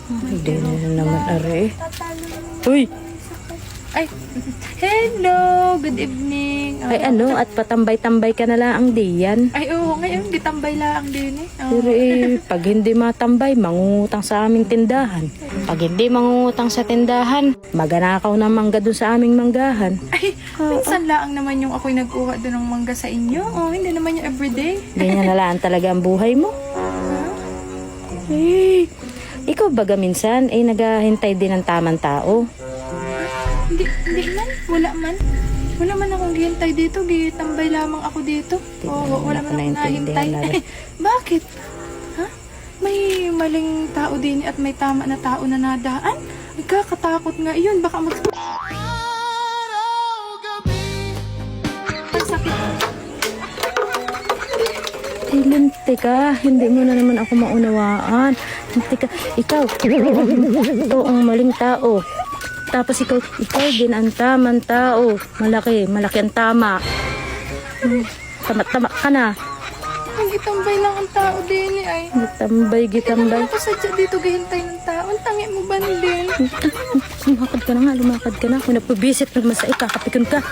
Hindi na naman are. Uy! Ay, hello, good evening. Ay ano, at patambay-tambay ka na lang ang diyan. Ay, oo, ngayon, gitambay lang din eh. Pero pag hindi matambay, mangungutang sa aming tindahan. Pag hindi mangungutang sa tindahan, maganakaw ng mangga doon sa aming manggahan. Ay, minsan lang naman yung ako'y nagkuha doon ng mangga sa inyo. Oh, hindi naman yung everyday. Ganyan na lang talaga ang buhay mo. Eh, ikaw baga minsan ay naghahintay din ng tamang tao. Hindi man, wala man akong gihintay dito, gitambay lamang ako dito. Oo, wala man akong nahintay. Bakit? Ha? May maling tao din at may tama na tao na nadaan? Nagkakatakot nga iyon, baka mag... Linti ka, hindi mo na naman ako maunawaan. Linti ka, ikaw ang maling tao. Tapos ikaw din ang tamang tao. Malaki ang tama. Tama ka na. Ang gitambay lang ang tao din ay. Gitambay. Ako sadya dito gihintay ng tao. Ang tangi mo ba din? Lumakad ka na. Kung napabisit, magmasay ka, kapikon ka.